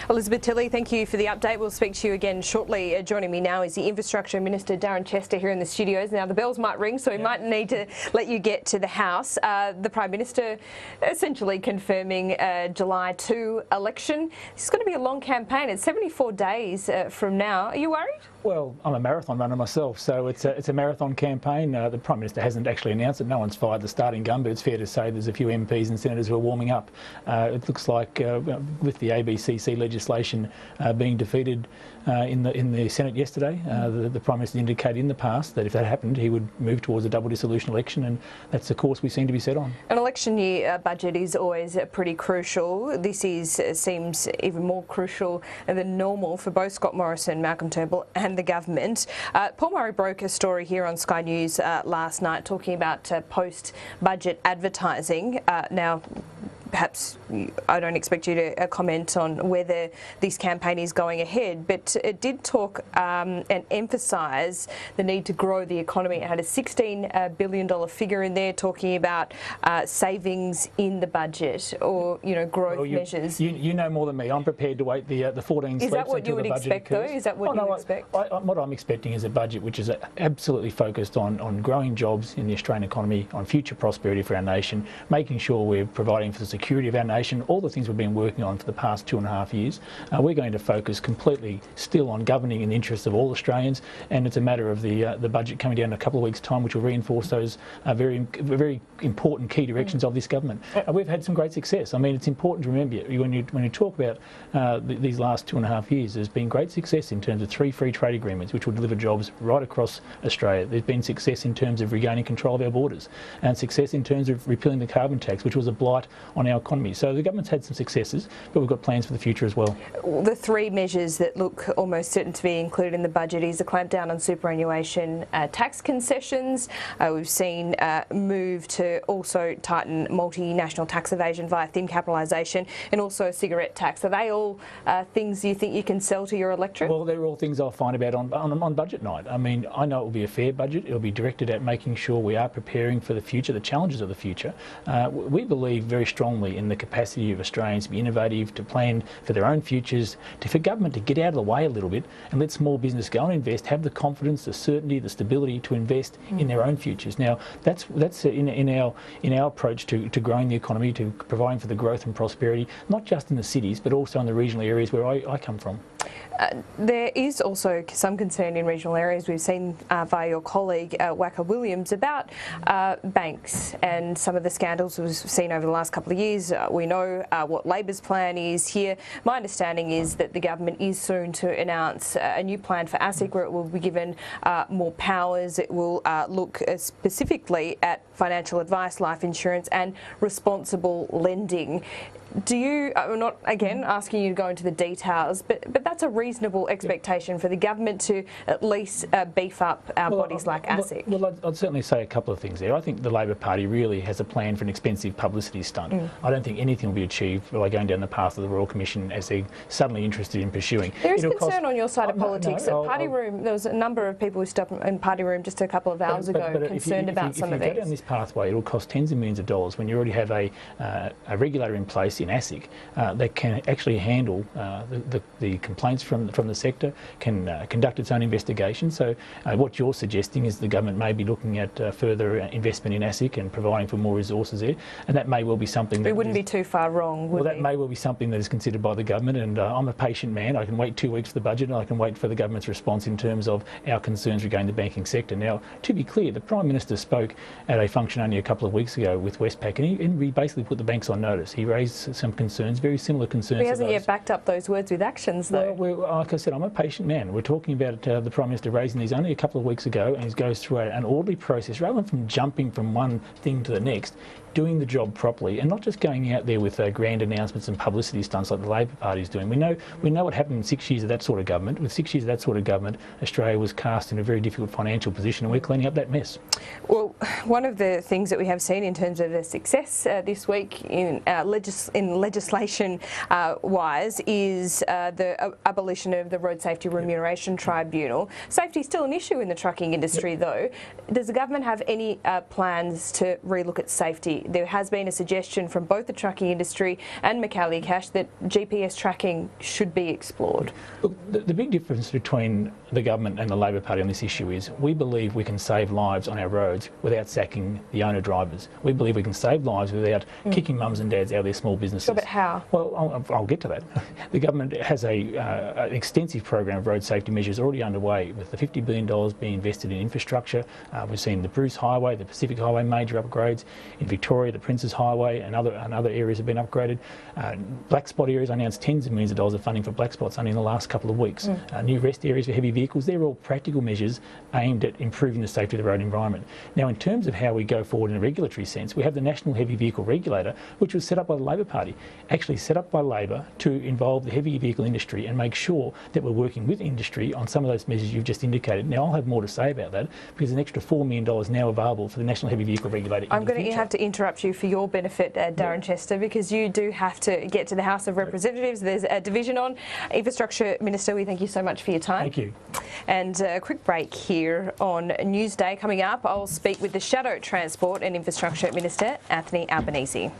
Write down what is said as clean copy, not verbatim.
Elizabeth Tilley, thank you for the update. We'll speak to you again shortly. Joining me now is the Infrastructure Minister, Darren Chester, here in the studios. Now, the bells might ring, so we might need to let you get to the House. The Prime Minister essentially confirming July 2 election. This is going to be a long campaign. It's 74 days from now. Are you worried? Well, I'm a marathon runner myself, so it's a marathon campaign. The Prime Minister hasn't actually announced it. No one's fired the starting gun, but it's fair to say there's a few MPs and senators who are warming up. It looks like with the ABCC legislation being defeated in the Senate yesterday, the Prime Minister indicated in the past that if that happened, he would move towards a double dissolution election, and that's the course we seem to be set on. An election year budget is always pretty crucial. This seems even more crucial than normal for both Scott Morrison, Malcolm Turnbull and the government. Paul Murray broke a story here on Sky News last night talking about post-budget advertising. Now, perhaps I don't expect you to comment on whether this campaign is going ahead, but it did talk and emphasise the need to grow the economy. It had a $16 billion figure in there talking about savings in the budget or, growth measures. You know more than me. I'm prepared to wait the 14 sleeps until the budget occurs. Is that what you would expect, though? Is that what you would expect? What I'm expecting is a budget which is absolutely focused on growing jobs in the Australian economy, on future prosperity for our nation, making sure we're providing for the security of our nation, all the things we've been working on for the past 2.5 years. We're going to focus completely still on governing in the interests of all Australians, and it's a matter of the budget coming down in a couple of weeks' time, which will reinforce those very important key directions of this government. We've had some great success. I mean, it's important to remember when you talk about these last 2.5 years, there's been great success in terms of 3 free trade agreements, which will deliver jobs right across Australia. There's been success in terms of regaining control of our borders, and success in terms of repealing the carbon tax, which was a blight on our economy. So the government's had some successes, but we've got plans for the future as well. The 3 measures that look almost certain to be included in the budget is a clampdown on superannuation tax concessions. We've seen move to also tighten multinational tax evasion via thin capitalisation, and also a cigarette tax. Are they all things you think you can sell to your electorate? Well, they're all things I'll find about on budget night. I mean, I know it will be a fair budget. It'll be directed at making sure we are preparing for the future, the challenges of the future. We believe very strongly in the capacity of Australians to be innovative, to plan for their own futures, for government to get out of the way a little bit and let small business go and invest, have the confidence, the certainty, the stability to invest in their own futures. Now, that's in our approach to growing the economy, to providing for the growth and prosperity, not just in the cities, but also in the regional areas where I come from. There is also some concern in regional areas. We've seen via your colleague, Wacker Williams, about banks and some of the scandals we've seen over the last couple of years. We know what Labor's plan is here. My understanding is that the government is soon to announce a new plan for ASIC where it will be given more powers. It will look specifically at financial advice, life insurance and responsible lending. I'm not, again, asking you to go into the details, but that's a reasonable expectation for the government to at least beef up our bodies like ASIC. Well, I'd certainly say a couple of things there. I think the Labor Party really has a plan for an expensive publicity stunt. I don't think anything will be achieved by going down the path of the Royal Commission as they're suddenly interested in pursuing. There is concern on your side of politics. At Party Room, there was a number of people who stopped in Party Room just a couple of hours ago concerned about some of these. If you go down this pathway, it'll cost tens of millions of dollars when you already have a regulator in place in ASIC that can actually handle the complaints from the sector, can conduct its own investigation. So what you're suggesting is the government may be looking at further investment in ASIC and providing for more resources there, and that may well be something that... It wouldn't be too far wrong, would it? Well, that may well be something that is considered by the government, and I'm a patient man. I can wait 2 weeks for the budget, and I can wait for the government's response in terms of our concerns regarding the banking sector. Now, to be clear, the Prime Minister spoke at a function only a couple of weeks ago with Westpac, and he basically put the banks on notice. He raised some concerns, very similar concerns. He hasn't yet backed up those words with actions, though. Well, like I said, I'm a patient man. We're talking about the Prime Minister raising these only a couple of weeks ago, and he goes through an orderly process rather than from jumping from one thing to the next. Doing the job properly and not just going out there with grand announcements and publicity stunts like the Labor Party is doing. We know what happened in 6 years of that sort of government. With 6 years of that sort of government, Australia was cast in a very difficult financial position, and we're cleaning up that mess. Well, one of the things that we have seen in terms of the success this week in legislation wise is the abolition of the Road Safety Remuneration Tribunal. Safety is still an issue in the trucking industry, though. Does the government have any plans to relook at safety there has been a suggestion from both the trucking industry and Macaulay Cash that GPS tracking should be explored. Look, the big difference between the government and the Labor Party on this issue is we believe we can save lives on our roads without sacking the owner drivers. We believe we can save lives without kicking mums and dads out of their small businesses. Sure, but how? Well, I'll get to that. The government has an extensive program of road safety measures already underway, with the $50 billion being invested in infrastructure. We've seen the Bruce Highway, the Pacific Highway major upgrades. In Victoria, the Princes Highway and other areas have been upgraded. Black spot areas announced tens of millions of dollars of funding for black spots only in the last couple of weeks. New rest areas for heavy vehicles. They're all practical measures aimed at improving the safety of the road environment. Now, in terms of how we go forward in a regulatory sense, we have the National Heavy Vehicle Regulator, which was set up by the Labor Party, actually set up by Labor to involve the heavy vehicle industry and make sure that we're working with industry on some of those measures you've just indicated. Now, I'll have more to say about that because an extra $4 million now available for the National Heavy Vehicle Regulator. I'm going to have to interrupt you for your benefit, Darren Chester, because you do have to get to the House of Representatives. There's a division on. Infrastructure Minister, we thank you so much for your time. Thank you. And a quick break here on Newsday. Coming up, I'll speak with the Shadow Transport and Infrastructure Minister, Anthony Albanese.